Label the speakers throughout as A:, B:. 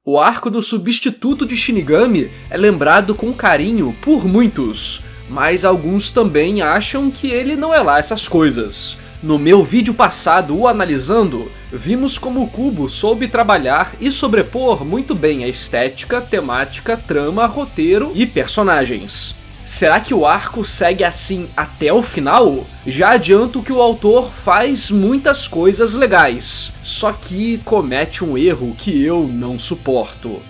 A: O arco do substituto de Shinigami é lembrado com carinho por muitos, mas alguns também acham que ele não é lá essas coisas. No meu vídeo passado, o Analisando, vimos como o Kubo soube trabalhar e sobrepor muito bem a estética, temática, trama, roteiro e personagens. Será que o arco segue assim até o final? Já adianto que o autor faz muitas coisas legais, só que comete um erro que eu não suporto.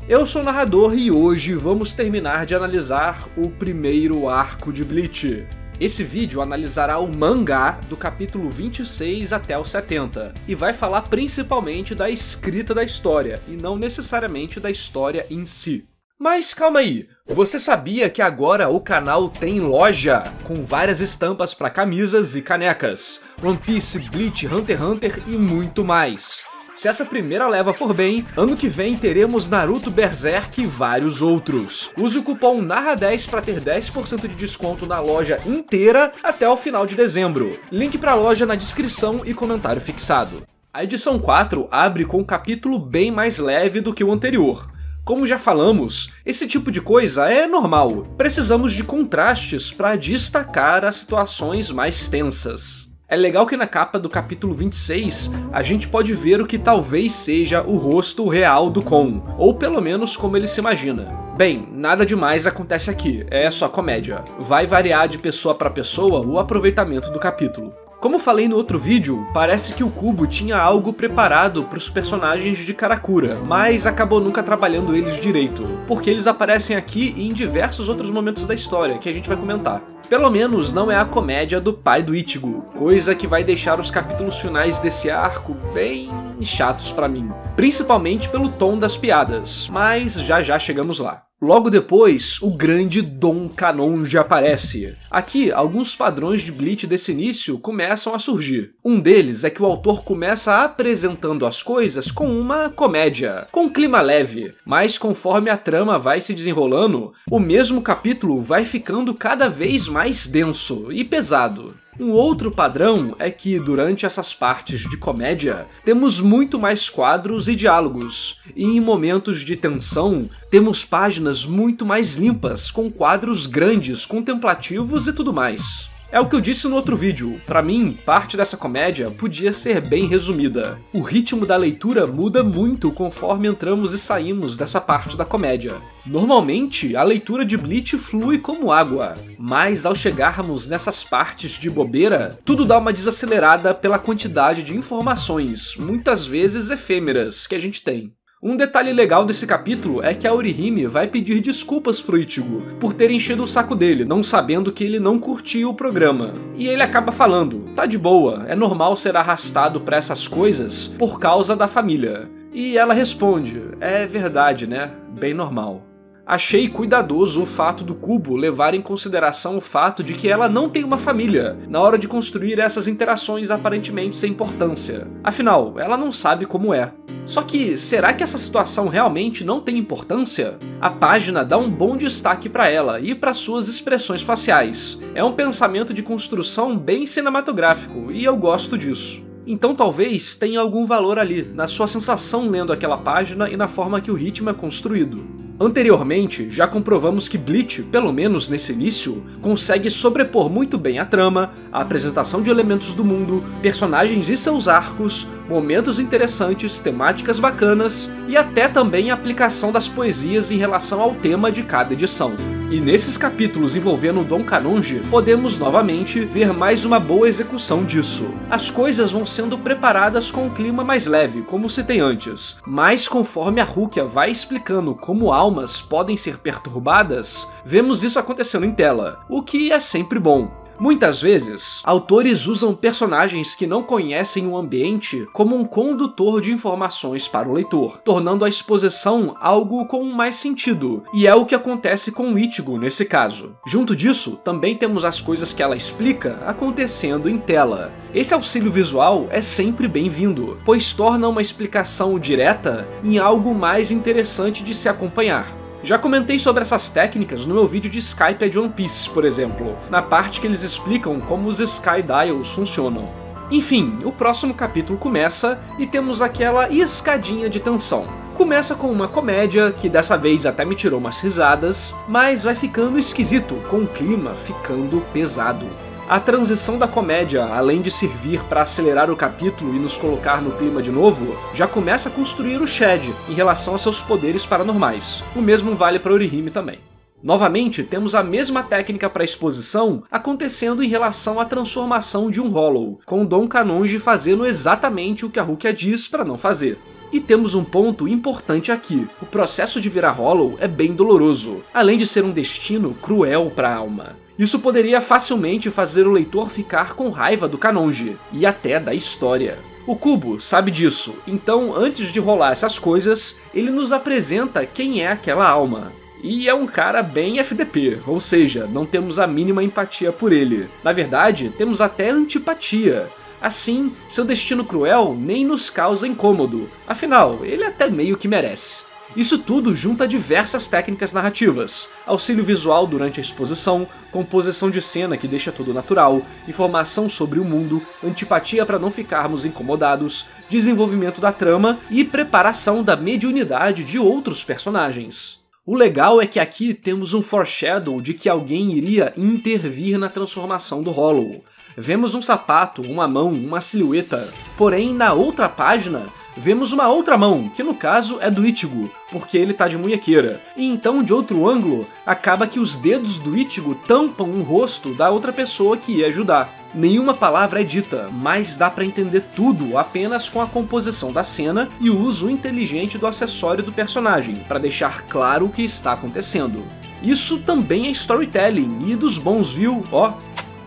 A: Eu sou o narrador e hoje vamos terminar de analisar o primeiro arco de Bleach. Esse vídeo analisará o mangá do capítulo 26 até o 70, e vai falar principalmente da escrita da história, e não necessariamente da história em si. Mas calma aí, você sabia que agora o canal tem loja com várias estampas para camisas e canecas, One Piece, Bleach, Hunter x Hunter e muito mais. Se essa primeira leva for bem, ano que vem teremos Naruto, Berserk e vários outros. Use o cupom NARRA10 para ter 10% de desconto na loja inteira até o final de dezembro. Link para a loja na descrição e comentário fixado. A edição 4 abre com um capítulo bem mais leve do que o anterior. Como já falamos, esse tipo de coisa é normal. Precisamos de contrastes para destacar as situações mais tensas. É legal que na capa do capítulo 26, a gente pode ver o que talvez seja o rosto real do Kon, ou pelo menos como ele se imagina. Bem, nada demais acontece aqui, é só comédia. Vai variar de pessoa para pessoa o aproveitamento do capítulo. Como falei no outro vídeo, parece que o Kubo tinha algo preparado para os personagens de Karakura, mas acabou nunca trabalhando eles direito, porque eles aparecem aqui e em diversos outros momentos da história, que a gente vai comentar. Pelo menos não é a comédia do pai do Ichigo, coisa que vai deixar os capítulos finais desse arco bem chatos pra mim, principalmente pelo tom das piadas, mas já chegamos lá. Logo depois, o grande Dom Kanonji aparece. Aqui, alguns padrões de Bleach desse início começam a surgir. Um deles é que o autor começa apresentando as coisas com uma comédia, com um clima leve, mas conforme a trama vai se desenrolando, o mesmo capítulo vai ficando cada vez mais denso e pesado. Um outro padrão é que, durante essas partes de comédia, temos muito mais quadros e diálogos, e em momentos de tensão, temos páginas muito mais limpas, com quadros grandes, contemplativos e tudo mais. É o que eu disse no outro vídeo, pra mim, parte dessa comédia podia ser bem resumida. O ritmo da leitura muda muito conforme entramos e saímos dessa parte da comédia. Normalmente, a leitura de Bleach flui como água, mas ao chegarmos nessas partes de bobeira, tudo dá uma desacelerada pela quantidade de informações, muitas vezes efêmeras, que a gente tem. Um detalhe legal desse capítulo é que a Orihime vai pedir desculpas pro Ichigo por ter enchido o saco dele, não sabendo que ele não curtia o programa. E ele acaba falando, tá de boa, é normal ser arrastado pra essas coisas por causa da família. E ela responde, é verdade, né? Bem normal. Achei cuidadoso o fato do Kubo levar em consideração o fato de que ela não tem uma família, na hora de construir essas interações aparentemente sem importância. Afinal, ela não sabe como é. Só que, será que essa situação realmente não tem importância? A página dá um bom destaque para ela e para suas expressões faciais. É um pensamento de construção bem cinematográfico, e eu gosto disso. Então talvez tenha algum valor ali, na sua sensação lendo aquela página e na forma que o ritmo é construído. Anteriormente, já comprovamos que Bleach, pelo menos nesse início, consegue sobrepor muito bem a trama, a apresentação de elementos do mundo, personagens e seus arcos, momentos interessantes, temáticas bacanas e até também a aplicação das poesias em relação ao tema de cada edição. E nesses capítulos envolvendo Dom Kanonji, podemos novamente ver mais uma boa execução disso. As coisas vão sendo preparadas com um clima mais leve, como citei antes, mas conforme a Rukia vai explicando como almas podem ser perturbadas, vemos isso acontecendo em tela, o que é sempre bom. Muitas vezes, autores usam personagens que não conhecem o ambiente como um condutor de informações para o leitor, tornando a exposição algo com mais sentido, e é o que acontece com o Ichigo nesse caso. Junto disso, também temos as coisas que ela explica acontecendo em tela. Esse auxílio visual é sempre bem-vindo, pois torna uma explicação direta em algo mais interessante de se acompanhar. Já comentei sobre essas técnicas no meu vídeo de Skype de One Piece, por exemplo, na parte que eles explicam como os Sky Dials funcionam. Enfim, o próximo capítulo começa e temos aquela escadinha de tensão. Começa com uma comédia, que dessa vez até me tirou umas risadas, mas vai ficando esquisito, com o clima ficando pesado. A transição da comédia, além de servir para acelerar o capítulo e nos colocar no clima de novo, já começa a construir o Shed em relação a seus poderes paranormais. O mesmo vale para Orihime também. Novamente, temos a mesma técnica para exposição acontecendo em relação à transformação de um Hollow, com Dom Kanonji fazendo exatamente o que a Rukia diz para não fazer. E temos um ponto importante aqui: o processo de virar Hollow é bem doloroso, além de ser um destino cruel para a alma. Isso poderia facilmente fazer o leitor ficar com raiva do Kanonji, e até da história. O Kubo sabe disso, então antes de rolar essas coisas, ele nos apresenta quem é aquela alma. E é um cara bem FDP, ou seja, não temos a mínima empatia por ele. Na verdade, temos até antipatia. Assim, seu destino cruel nem nos causa incômodo, afinal, ele até meio que merece. Isso tudo junta diversas técnicas narrativas: auxílio visual durante a exposição, composição de cena que deixa tudo natural, informação sobre o mundo, antipatia para não ficarmos incomodados, desenvolvimento da trama e preparação da mediunidade de outros personagens. O legal é que aqui temos um foreshadow de que alguém iria intervir na transformação do Hollow. Vemos um sapato, uma mão, uma silhueta, porém na outra página vemos uma outra mão, que no caso é do Ichigo, porque ele tá de munhequeira. E então, de outro ângulo, acaba que os dedos do Ichigo tampam o rosto da outra pessoa que ia ajudar. Nenhuma palavra é dita, mas dá pra entender tudo apenas com a composição da cena e o uso inteligente do acessório do personagem, pra deixar claro o que está acontecendo. Isso também é storytelling, e dos bons, viu? Ó,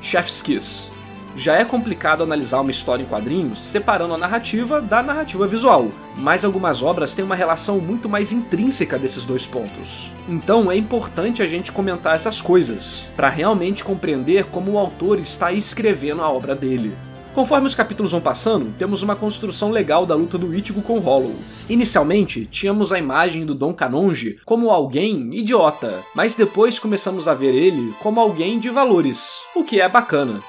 A: chef's kiss. Já é complicado analisar uma história em quadrinhos separando a narrativa da narrativa visual, mas algumas obras têm uma relação muito mais intrínseca desses dois pontos. Então é importante a gente comentar essas coisas, para realmente compreender como o autor está escrevendo a obra dele. Conforme os capítulos vão passando, temos uma construção legal da luta do Ichigo com o Hollow. Inicialmente, tínhamos a imagem do Dom Kanonji como alguém idiota, mas depois começamos a ver ele como alguém de valores, o que é bacana.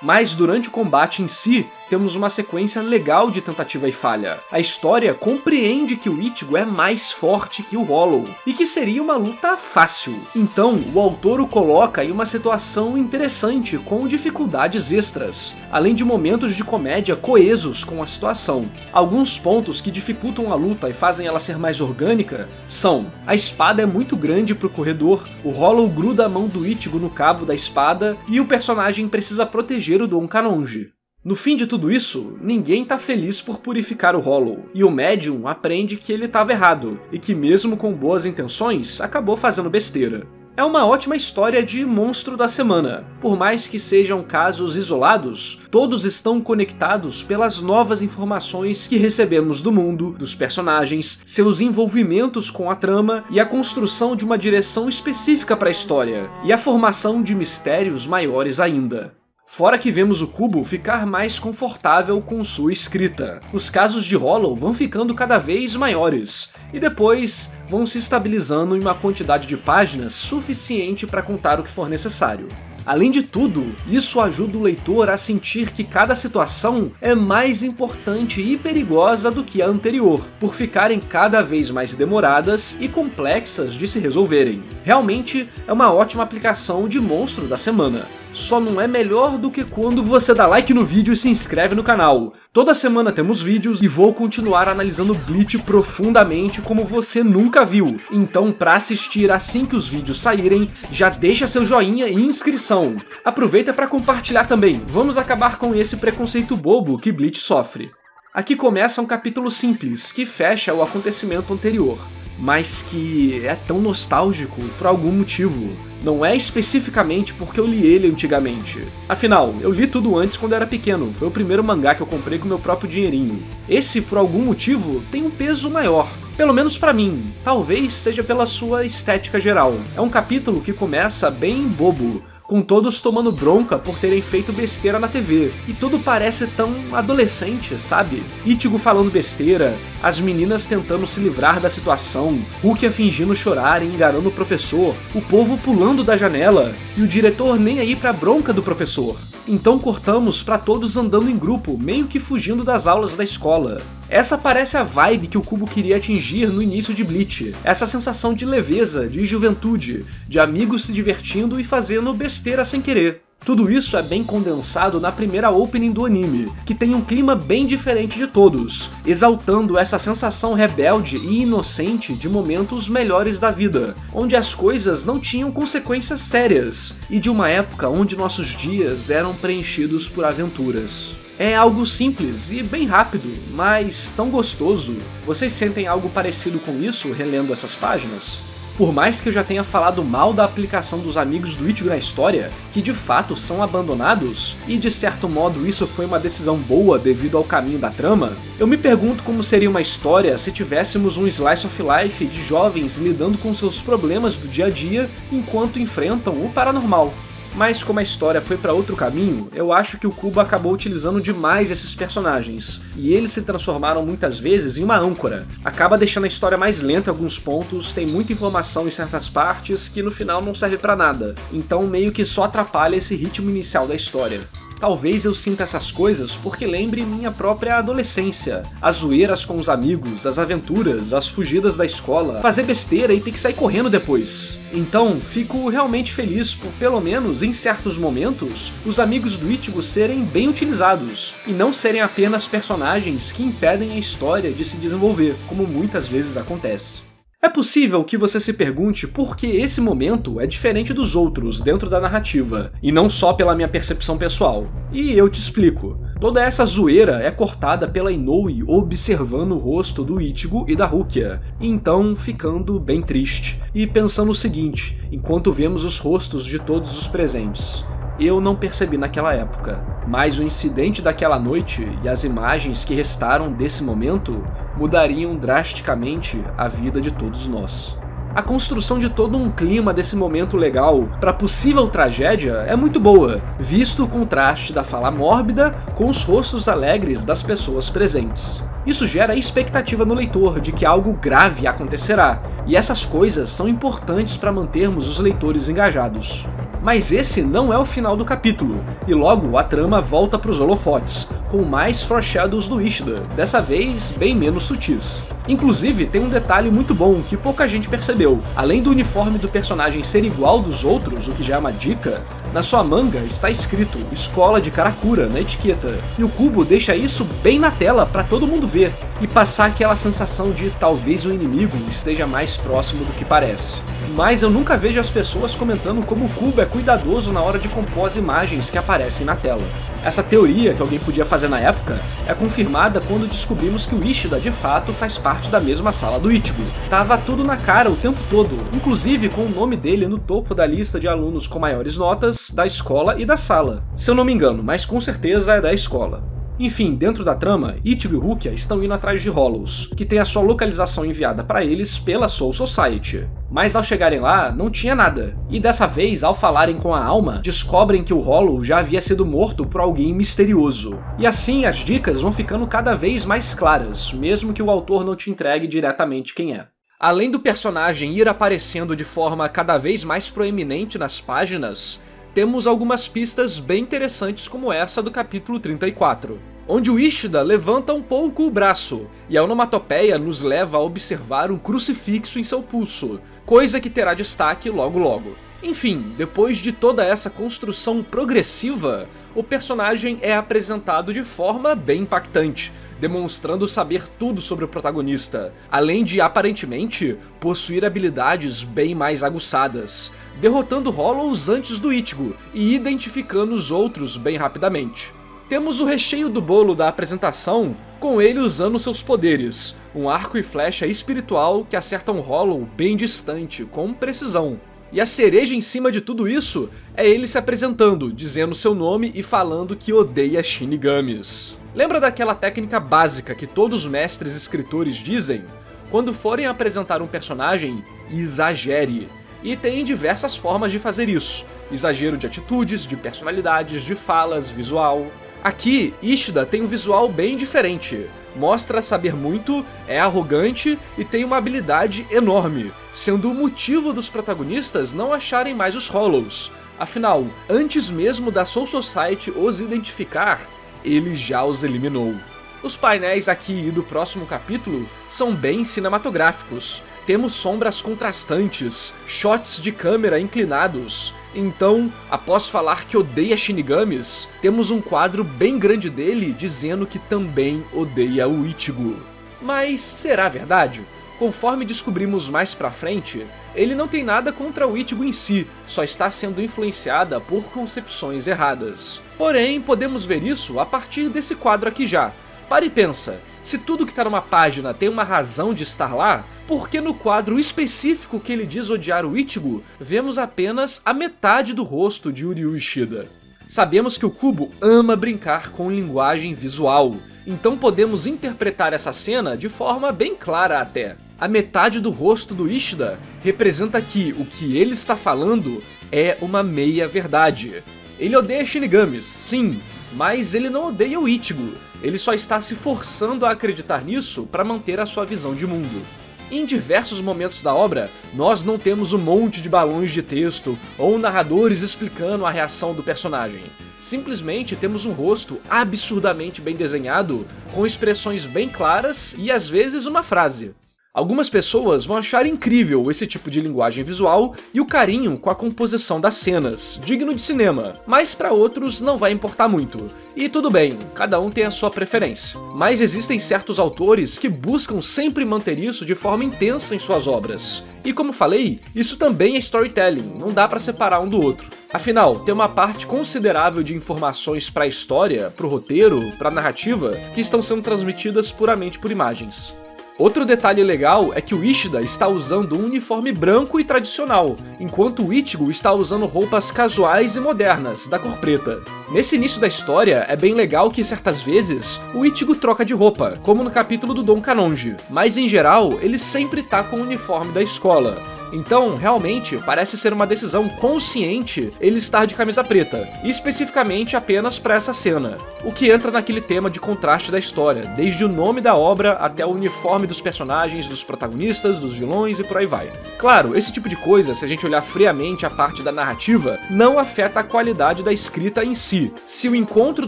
A: Mas durante o combate em si, temos uma sequência legal de tentativa e falha. A história compreende que o Ichigo é mais forte que o Hollow, e que seria uma luta fácil. Então, o autor o coloca em uma situação interessante, com dificuldades extras, além de momentos de comédia coesos com a situação. Alguns pontos que dificultam a luta e fazem ela ser mais orgânica são: a espada é muito grande pro corredor, o Hollow gruda a mão do Ichigo no cabo da espada, e o personagem precisa proteger o Dom Kanonji. No fim de tudo isso, ninguém tá feliz por purificar o Hollow, e o médium aprende que ele estava errado, e que mesmo com boas intenções, acabou fazendo besteira. É uma ótima história de monstro da semana. Por mais que sejam casos isolados, todos estão conectados pelas novas informações que recebemos do mundo, dos personagens, seus envolvimentos com a trama e a construção de uma direção específica para a história, e a formação de mistérios maiores ainda. Fora que vemos o Kubo ficar mais confortável com sua escrita. Os casos de Hollow vão ficando cada vez maiores, e depois vão se estabilizando em uma quantidade de páginas suficiente para contar o que for necessário. Além de tudo, isso ajuda o leitor a sentir que cada situação é mais importante e perigosa do que a anterior, por ficarem cada vez mais demoradas e complexas de se resolverem. Realmente é uma ótima aplicação de monstro da semana. Só não é melhor do que quando você dá like no vídeo e se inscreve no canal. Toda semana temos vídeos e vou continuar analisando Bleach profundamente como você nunca viu. Então, para assistir assim que os vídeos saírem, já deixa seu joinha e inscrição. Aproveita para compartilhar também. Vamos acabar com esse preconceito bobo que Bleach sofre. Aqui começa um capítulo simples, que fecha o acontecimento anterior, mas que é tão nostálgico por algum motivo. Não é especificamente porque eu li ele antigamente. Afinal, eu li tudo antes quando era pequeno, foi o primeiro mangá que eu comprei com meu próprio dinheirinho. Esse, por algum motivo, tem um peso maior. Pelo menos pra mim, talvez seja pela sua estética geral. É um capítulo que começa bem bobo, com todos tomando bronca por terem feito besteira na TV. E tudo parece tão adolescente, sabe? Ichigo falando besteira, as meninas tentando se livrar da situação, Rukia fingindo chorar e enganando o professor, o povo pulando da janela, e o diretor nem aí pra bronca do professor. Então cortamos pra todos andando em grupo, meio que fugindo das aulas da escola. Essa parece a vibe que o Kubo queria atingir no início de Bleach. Essa sensação de leveza, de juventude, de amigos se divertindo e fazendo besteira sem querer. Tudo isso é bem condensado na primeira opening do anime, que tem um clima bem diferente de todos, exaltando essa sensação rebelde e inocente de momentos melhores da vida, onde as coisas não tinham consequências sérias, e de uma época onde nossos dias eram preenchidos por aventuras. É algo simples e bem rápido, mas tão gostoso. Vocês sentem algo parecido com isso relendo essas páginas? Por mais que eu já tenha falado mal da aplicação dos amigos do Ichigo na história, que de fato são abandonados, e de certo modo isso foi uma decisão boa devido ao caminho da trama, eu me pergunto como seria uma história se tivéssemos um slice of life de jovens lidando com seus problemas do dia a dia enquanto enfrentam o paranormal. Mas como a história foi para outro caminho, eu acho que o Kubo acabou utilizando demais esses personagens, e eles se transformaram muitas vezes em uma âncora. Acaba deixando a história mais lenta em alguns pontos, tem muita informação em certas partes que no final não serve para nada, então meio que só atrapalha esse ritmo inicial da história. Talvez eu sinta essas coisas porque lembre minha própria adolescência. As zoeiras com os amigos, as aventuras, as fugidas da escola, fazer besteira e ter que sair correndo depois. Então, fico realmente feliz por, pelo menos em certos momentos, os amigos do Ichigo serem bem utilizados, e não serem apenas personagens que impedem a história de se desenvolver, como muitas vezes acontece. É possível que você se pergunte por que esse momento é diferente dos outros dentro da narrativa, e não só pela minha percepção pessoal. E eu te explico. Toda essa zoeira é cortada pela Inoue observando o rosto do Ichigo e da Rukia, e então ficando bem triste, e pensando o seguinte, enquanto vemos os rostos de todos os presentes. Eu não percebi naquela época, mas o incidente daquela noite e as imagens que restaram desse momento mudariam drasticamente a vida de todos nós. A construção de todo um clima desse momento legal para possível tragédia é muito boa, visto o contraste da fala mórbida com os rostos alegres das pessoas presentes. Isso gera expectativa no leitor de que algo grave acontecerá, e essas coisas são importantes para mantermos os leitores engajados. Mas esse não é o final do capítulo, e logo a trama volta para os holofotes, com mais foreshadows do Ishida, dessa vez bem menos sutis. Inclusive, tem um detalhe muito bom que pouca gente percebeu. Além do uniforme do personagem ser igual dos outros, o que já é uma dica, na sua manga está escrito Escola de Karakura na etiqueta, e o Kubo deixa isso bem na tela para todo mundo ver, e passar aquela sensação de talvez o inimigo esteja mais próximo do que parece. Mas eu nunca vejo as pessoas comentando como o Kubo é cuidadoso na hora de compor as imagens que aparecem na tela. Essa teoria que alguém podia fazer na época é confirmada quando descobrimos que o Ishida de fato faz parte da mesma sala do Ichigo. Tava tudo na cara o tempo todo, inclusive com o nome dele no topo da lista de alunos com maiores notas da escola e da sala. Se eu não me engano, mas com certeza é da escola. Enfim, dentro da trama, Ichigo e Rukia estão indo atrás de Hollows, que tem a sua localização enviada para eles pela Soul Society. Mas ao chegarem lá, não tinha nada. E dessa vez, ao falarem com a alma, descobrem que o Hollow já havia sido morto por alguém misterioso. E assim, as dicas vão ficando cada vez mais claras, mesmo que o autor não te entregue diretamente quem é. Além do personagem ir aparecendo de forma cada vez mais proeminente nas páginas, temos algumas pistas bem interessantes como essa do capítulo 34, onde o Ishida levanta um pouco o braço, e a onomatopeia nos leva a observar um crucifixo em seu pulso, coisa que terá destaque logo logo. Enfim, depois de toda essa construção progressiva, o personagem é apresentado de forma bem impactante, demonstrando saber tudo sobre o protagonista, além de, aparentemente, possuir habilidades bem mais aguçadas, derrotando Hollows antes do Ichigo e identificando os outros bem rapidamente. Temos o recheio do bolo da apresentação, com ele usando seus poderes, um arco e flecha espiritual que acertam Hollow bem distante, com precisão. E a cereja em cima de tudo isso é ele se apresentando, dizendo seu nome e falando que odeia Shinigamis. Lembra daquela técnica básica que todos os mestres escritores dizem? Quando forem apresentar um personagem, exagere. E tem diversas formas de fazer isso. Exagero de atitudes, de personalidades, de falas, visual. Aqui, Ishida tem um visual bem diferente. Mostra saber muito, é arrogante e tem uma habilidade enorme, sendo o motivo dos protagonistas não acharem mais os Hollows. Afinal, antes mesmo da Soul Society os identificar, ele já os eliminou. Os painéis aqui e do próximo capítulo são bem cinematográficos. Temos sombras contrastantes, shots de câmera inclinados. Então, após falar que odeia Shinigamis, temos um quadro bem grande dele dizendo que também odeia o Ichigo. Mas será verdade? Conforme descobrimos mais pra frente, ele não tem nada contra o Ichigo em si, só está sendo influenciada por concepções erradas. Porém, podemos ver isso a partir desse quadro aqui já. Para e pensa, se tudo que tá numa página tem uma razão de estar lá, por que no quadro específico que ele diz odiar o Ichigo, vemos apenas a metade do rosto de Yuri Ishida? Sabemos que o Kubo ama brincar com linguagem visual, então podemos interpretar essa cena de forma bem clara até. A metade do rosto do Ishida representa que o que ele está falando é uma meia-verdade. Ele odeia Shinigamis, sim, mas ele não odeia o Ichigo. Ele só está se forçando a acreditar nisso para manter a sua visão de mundo. Em diversos momentos da obra, nós não temos um monte de balões de texto ou narradores explicando a reação do personagem. Simplesmente temos um rosto absurdamente bem desenhado, com expressões bem claras e às vezes uma frase. Algumas pessoas vão achar incrível esse tipo de linguagem visual e o carinho com a composição das cenas, digno de cinema, mas para outros não vai importar muito. E tudo bem, cada um tem a sua preferência. Mas existem certos autores que buscam sempre manter isso de forma intensa em suas obras. E como falei, isso também é storytelling, não dá para separar um do outro. Afinal, tem uma parte considerável de informações para a história, para o roteiro, para a narrativa, que estão sendo transmitidas puramente por imagens. Outro detalhe legal é que o Ishida está usando um uniforme branco e tradicional, enquanto o Ichigo está usando roupas casuais e modernas, da cor preta. Nesse início da história, é bem legal que certas vezes o Ichigo troca de roupa, como no capítulo do Dom Kanonji, mas em geral ele sempre tá com o uniforme da escola. Então, realmente, parece ser uma decisão consciente ele estar de camisa preta, e especificamente apenas para essa cena, o que entra naquele tema de contraste da história, desde o nome da obra até o uniforme dos personagens, dos protagonistas, dos vilões e por aí vai. Claro, esse tipo de coisa, se a gente olhar friamente a parte da narrativa, não afeta a qualidade da escrita em si. Se o encontro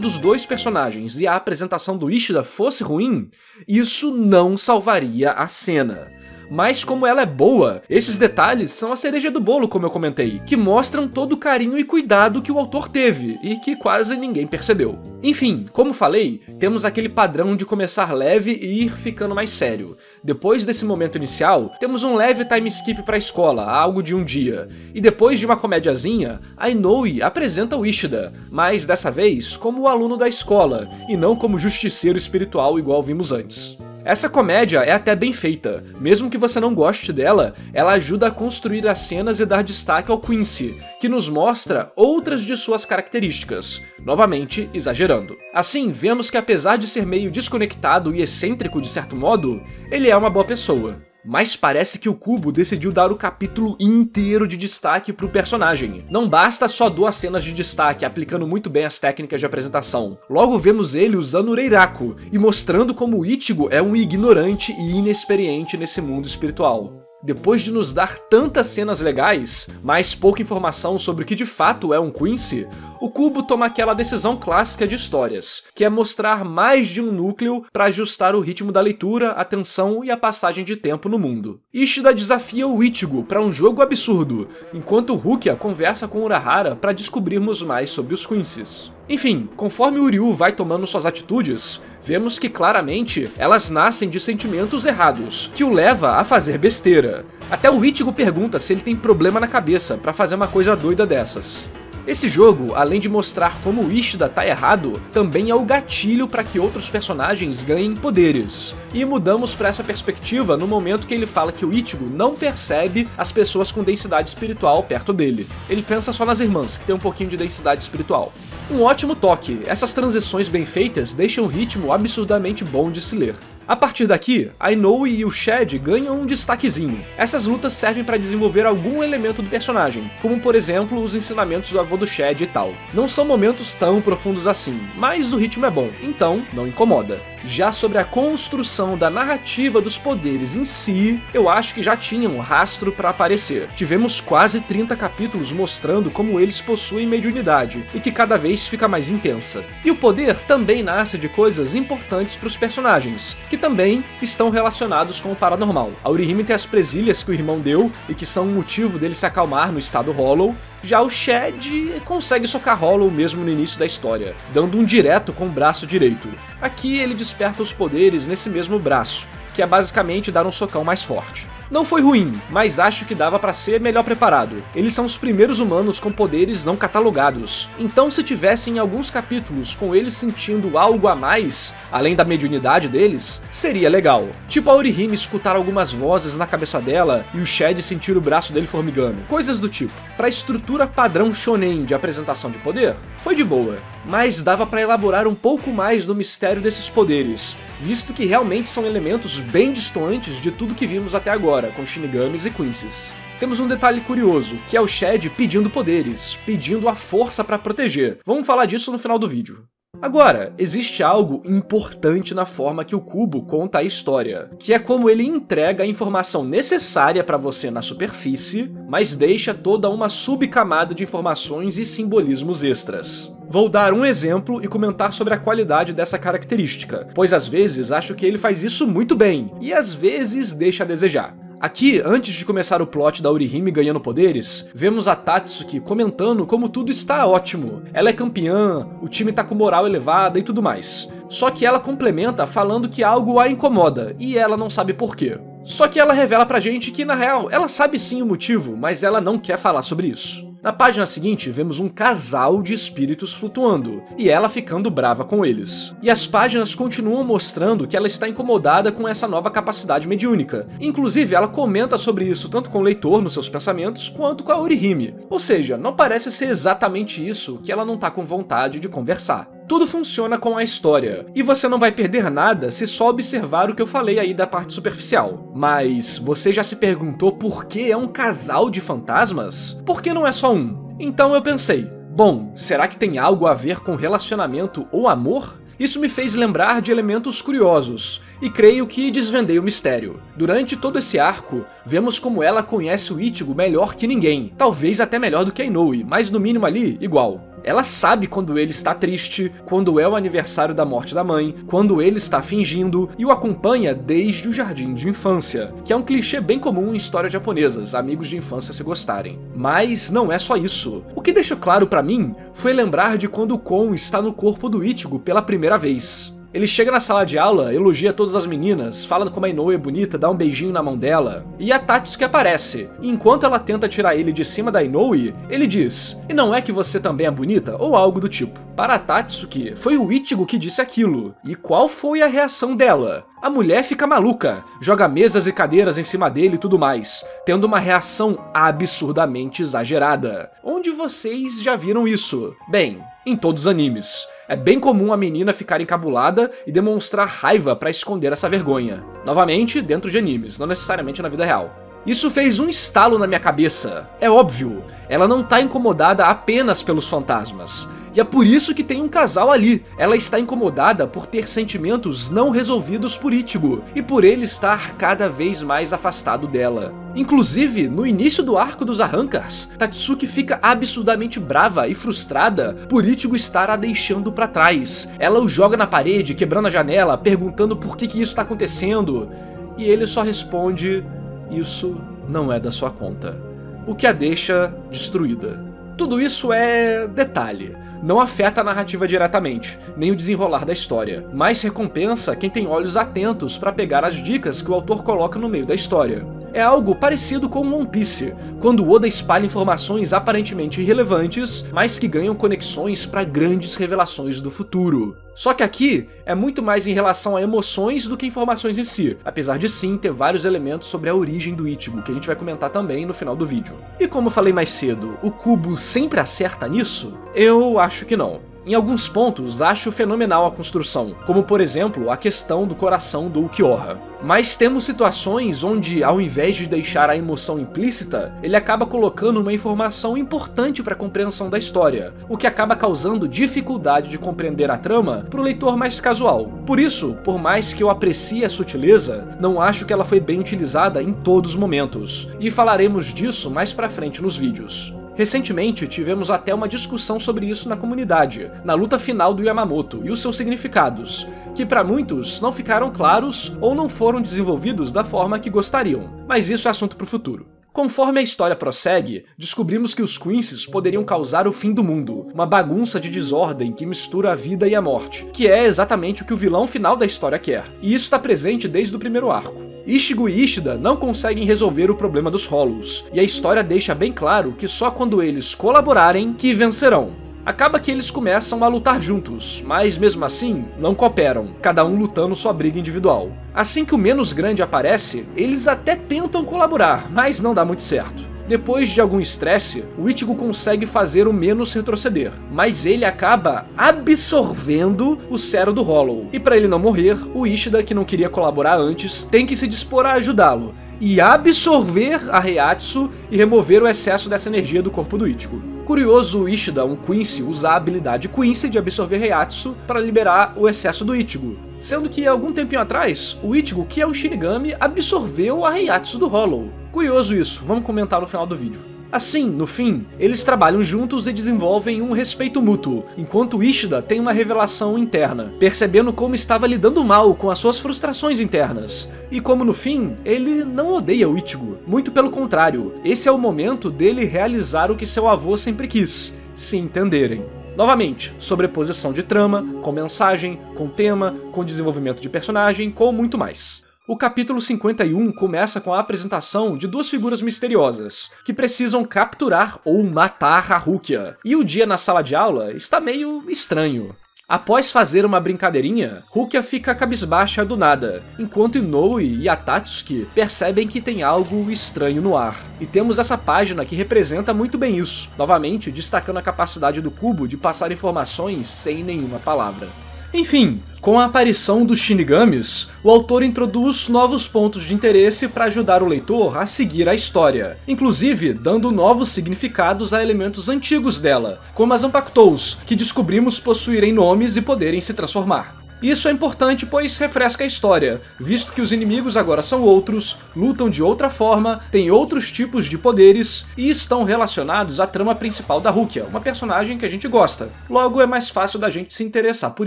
A: dos dois personagens e a apresentação do Ishida fosse ruim, isso não salvaria a cena. Mas como ela é boa, esses detalhes são a cereja do bolo, como eu comentei, que mostram todo o carinho e cuidado que o autor teve, e que quase ninguém percebeu. Enfim, como falei, temos aquele padrão de começar leve e ir ficando mais sério. Depois desse momento inicial, temos um leve time skip pra escola, algo de um dia. E depois de uma comédiazinha, a Inoue apresenta o Ishida, mas dessa vez como o aluno da escola, e não como justiceiro espiritual igual vimos antes. Essa comédia é até bem feita, mesmo que você não goste dela, ela ajuda a construir as cenas e dar destaque ao Quincy, que nos mostra outras de suas características, novamente exagerando. Assim, vemos que apesar de ser meio desconectado e excêntrico de certo modo, ele é uma boa pessoa. Mas parece que o Kubo decidiu dar o capítulo inteiro de destaque pro personagem. Não basta só 2 cenas de destaque, aplicando muito bem as técnicas de apresentação. Logo vemos ele usando o Reiraku, e mostrando como o Ichigo é um ignorante e inexperiente nesse mundo espiritual. Depois de nos dar tantas cenas legais, mas pouca informação sobre o que de fato é um Quincy, o Kubo toma aquela decisão clássica de histórias, que é mostrar mais de um núcleo para ajustar o ritmo da leitura, a tensão e a passagem de tempo no mundo. Ishida desafia o Ichigo para um jogo absurdo, enquanto Rukia conversa com Urahara para descobrirmos mais sobre os Quincy's. Enfim, conforme o Ryu vai tomando suas atitudes, vemos que claramente elas nascem de sentimentos errados, que o leva a fazer besteira. Até o Ichigo pergunta se ele tem problema na cabeça para fazer uma coisa doida dessas. Esse jogo, além de mostrar como o Ishida tá errado, também é o gatilho para que outros personagens ganhem poderes. E mudamos para essa perspectiva no momento que ele fala que o Ichigo não percebe as pessoas com densidade espiritual perto dele. Ele pensa só nas irmãs, que tem um pouquinho de densidade espiritual. Um ótimo toque, essas transições bem feitas deixam o ritmo absurdamente bom de se ler. A partir daqui, a Inoue e o Shed ganham um destaquezinho. Essas lutas servem para desenvolver algum elemento do personagem, como por exemplo os ensinamentos do avô do Shed e tal. Não são momentos tão profundos assim, mas o ritmo é bom, então não incomoda. Já sobre a construção da narrativa dos poderes em si, eu acho que já tinha um rastro para aparecer. Tivemos quase 30 capítulos mostrando como eles possuem mediunidade, e que cada vez fica mais intensa. E o poder também nasce de coisas importantes para os personagens, que também estão relacionados com o paranormal. A Orihime tem as presilhas que o irmão deu, e que são o motivo dele se acalmar no estado Hollow. Já o Shed consegue socar Hollow mesmo no início da história, dando um direto com o braço direito. Aqui ele desperta os poderes nesse mesmo braço, que é basicamente dar um socão mais forte. Não foi ruim, mas acho que dava pra ser melhor preparado. Eles são os primeiros humanos com poderes não catalogados, então se tivessem alguns capítulos com eles sentindo algo a mais, além da mediunidade deles, seria legal. Tipo a Orihime escutar algumas vozes na cabeça dela e o Shed sentir o braço dele formigando, coisas do tipo. Pra estrutura padrão shonen de apresentação de poder, foi de boa, mas dava pra elaborar um pouco mais do mistério desses poderes, visto que realmente são elementos bem distantes de tudo que vimos até agora, com Shinigamis e Quincy's. Temos um detalhe curioso, que é o Shed pedindo poderes, pedindo a força para proteger. Vamos falar disso no final do vídeo. Agora, existe algo importante na forma que o Kubo conta a história, que é como ele entrega a informação necessária para você na superfície, mas deixa toda uma subcamada de informações e simbolismos extras. Vou dar um exemplo e comentar sobre a qualidade dessa característica, pois às vezes acho que ele faz isso muito bem, e às vezes deixa a desejar. Aqui, antes de começar o plot da Orihime ganhando poderes, vemos a Tatsuki comentando como tudo está ótimo. Ela é campeã, o time tá com moral elevada e tudo mais. Só que ela complementa falando que algo a incomoda, e ela não sabe por quê. Só que ela revela pra gente que, na real, ela sabe sim o motivo, mas ela não quer falar sobre isso. Na página seguinte, vemos um casal de espíritos flutuando, e ela ficando brava com eles. E as páginas continuam mostrando que ela está incomodada com essa nova capacidade mediúnica. Inclusive, ela comenta sobre isso tanto com o leitor nos seus pensamentos, quanto com a Orihime. Ou seja, não parece ser exatamente isso que ela não tá com vontade de conversar. Tudo funciona com a história, e você não vai perder nada se só observar o que eu falei aí da parte superficial. Mas você já se perguntou por que é um casal de fantasmas? Por que não é só um? Então eu pensei, bom, será que tem algo a ver com relacionamento ou amor? Isso me fez lembrar de elementos curiosos, e creio que desvendei o mistério. Durante todo esse arco, vemos como ela conhece o Ichigo melhor que ninguém, talvez até melhor do que a Inoue, mas no mínimo ali, igual. Ela sabe quando ele está triste, quando é o aniversário da morte da mãe, quando ele está fingindo, e o acompanha desde o jardim de infância, que é um clichê bem comum em histórias japonesas, amigos de infância se gostarem. Mas não é só isso. O que deixou claro pra mim foi lembrar de quando o Kon está no corpo do Ichigo pela primeira vez. Ele chega na sala de aula, elogia todas as meninas, fala como a Inoue é bonita, dá um beijinho na mão dela, e a Tatsuki aparece. E enquanto ela tenta tirar ele de cima da Inoue, ele diz, e não é que você também é bonita? Ou algo do tipo. Para a Tatsuki, foi o Ichigo que disse aquilo. E qual foi a reação dela? A mulher fica maluca, joga mesas e cadeiras em cima dele e tudo mais, tendo uma reação absurdamente exagerada. Onde vocês já viram isso? Bem, em todos os animes. É bem comum a menina ficar encabulada e demonstrar raiva para esconder essa vergonha. Novamente, dentro de animes, não necessariamente na vida real. Isso fez um estalo na minha cabeça. É óbvio, ela não tá incomodada apenas pelos fantasmas. E é por isso que tem um casal ali. Ela está incomodada por ter sentimentos não resolvidos por Ichigo, e por ele estar cada vez mais afastado dela. Inclusive, no início do arco dos Arrancars, Tatsuki fica absurdamente brava e frustrada por Ichigo estar a deixando pra trás. Ela o joga na parede, quebrando a janela, perguntando por que isso tá acontecendo. E ele só responde, isso não é da sua conta. O que a deixa destruída. Tudo isso é detalhe. Não afeta a narrativa diretamente, nem o desenrolar da história, mas recompensa quem tem olhos atentos para pegar as dicas que o autor coloca no meio da história. É algo parecido com One Piece, quando Oda espalha informações aparentemente irrelevantes, mas que ganham conexões para grandes revelações do futuro. Só que aqui é muito mais em relação a emoções do que informações em si, apesar de sim ter vários elementos sobre a origem do Ichigo, que a gente vai comentar também no final do vídeo. E como eu falei mais cedo, o Kubo sempre acerta nisso? Eu acho que não. Em alguns pontos, acho fenomenal a construção, como por exemplo, a questão do coração do Ulquiorra. Mas temos situações onde, ao invés de deixar a emoção implícita, ele acaba colocando uma informação importante para a compreensão da história, o que acaba causando dificuldade de compreender a trama para o leitor mais casual. Por isso, por mais que eu aprecie a sutileza, não acho que ela foi bem utilizada em todos os momentos, e falaremos disso mais pra frente nos vídeos. Recentemente, tivemos até uma discussão sobre isso na comunidade, na luta final do Yamamoto e os seus significados, que para muitos não ficaram claros ou não foram desenvolvidos da forma que gostariam, mas isso é assunto para o futuro. Conforme a história prossegue, descobrimos que os Quincy's poderiam causar o fim do mundo, uma bagunça de desordem que mistura a vida e a morte, que é exatamente o que o vilão final da história quer, e isso está presente desde o primeiro arco. Ichigo e Ishida não conseguem resolver o problema dos Hollows, e a história deixa bem claro que só quando eles colaborarem que vencerão. Acaba que eles começam a lutar juntos, mas mesmo assim não cooperam, cada um lutando sua briga individual. Assim que o menos grande aparece, eles até tentam colaborar, mas não dá muito certo. Depois de algum estresse, o Ichigo consegue fazer o menos retroceder, mas ele acaba absorvendo o cérebro do Hollow. E para ele não morrer, o Ishida, que não queria colaborar antes, tem que se dispor a ajudá-lo e absorver a Heiatsu e remover o excesso dessa energia do corpo do Ichigo. Curioso, o Ishida, um Quincy, usa a habilidade Quincy de absorver Heiatsu para liberar o excesso do Ichigo, sendo que algum tempinho atrás, o Ichigo, que é o Shinigami, absorveu a Heiatsu do Hollow. Curioso isso, vamos comentar no final do vídeo. Assim, no fim, eles trabalham juntos e desenvolvem um respeito mútuo, enquanto Ishida tem uma revelação interna, percebendo como estava lidando mal com as suas frustrações internas, e como no fim, ele não odeia o Ichigo, muito pelo contrário, esse é o momento dele realizar o que seu avô sempre quis, se entenderem. Novamente, sobreposição de trama, com mensagem, com tema, com desenvolvimento de personagem, com muito mais. O capítulo 51 começa com a apresentação de duas figuras misteriosas, que precisam capturar ou matar a Rukia, e o dia na sala de aula está meio estranho. Após fazer uma brincadeirinha, Rukia fica cabisbaixa do nada, enquanto Inoue e Atatsuki percebem que tem algo estranho no ar. E temos essa página que representa muito bem isso, novamente destacando a capacidade do cubo de passar informações sem nenhuma palavra. Enfim, com a aparição dos Shinigamis, o autor introduz novos pontos de interesse para ajudar o leitor a seguir a história, inclusive dando novos significados a elementos antigos dela, como as Zanpakutos, que descobrimos possuírem nomes e poderem se transformar. Isso é importante pois refresca a história, visto que os inimigos agora são outros, lutam de outra forma, têm outros tipos de poderes e estão relacionados à trama principal da Rukia, uma personagem que a gente gosta, logo é mais fácil da gente se interessar por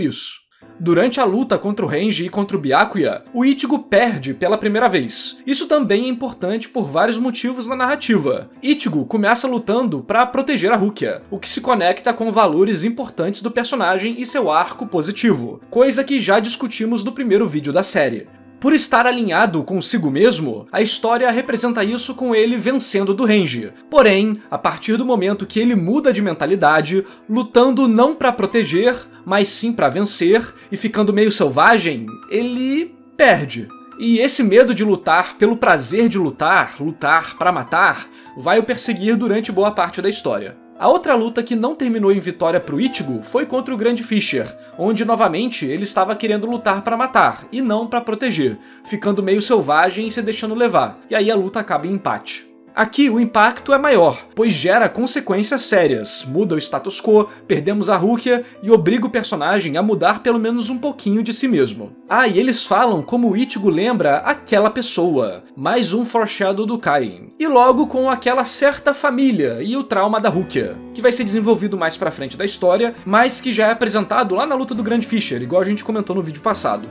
A: isso. Durante a luta contra o Renji e contra o Byakuya, o Ichigo perde pela primeira vez. Isso também é importante por vários motivos na narrativa. Ichigo começa lutando para proteger a Rukia, o que se conecta com valores importantes do personagem e seu arco positivo, coisa que já discutimos no primeiro vídeo da série. Por estar alinhado consigo mesmo, a história representa isso com ele vencendo do Renji. Porém, a partir do momento que ele muda de mentalidade, lutando não para proteger, mas sim para vencer, e ficando meio selvagem, ele perde. E esse medo de lutar pelo prazer de lutar, lutar para matar, vai o perseguir durante boa parte da história. A outra luta que não terminou em vitória pro Ichigo foi contra o Grande Fisher, onde novamente ele estava querendo lutar para matar, e não para proteger, ficando meio selvagem e se deixando levar, e aí a luta acaba em empate. Aqui o impacto é maior, pois gera consequências sérias, muda o status quo, perdemos a Rukia e obriga o personagem a mudar pelo menos um pouquinho de si mesmo. Ah, e eles falam como o Ichigo lembra aquela pessoa, mais um foreshadow do Kain. E logo com aquela certa família e o trauma da Rukia, que vai ser desenvolvido mais pra frente da história, mas que já é apresentado lá na luta do Grande Fisher, igual a gente comentou no vídeo passado.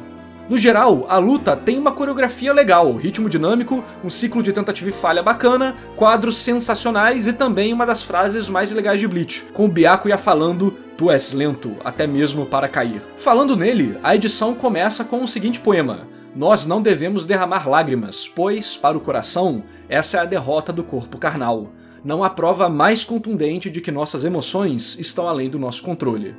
A: No geral, a luta tem uma coreografia legal, ritmo dinâmico, um ciclo de tentativa e falha bacana, quadros sensacionais e também uma das frases mais legais de Bleach, com o Byakuya falando "Tu és lento, até mesmo para cair". Falando nele, a edição começa com o seguinte poema: "Nós não devemos derramar lágrimas, pois, para o coração, essa é a derrota do corpo carnal. Não há prova mais contundente de que nossas emoções estão além do nosso controle".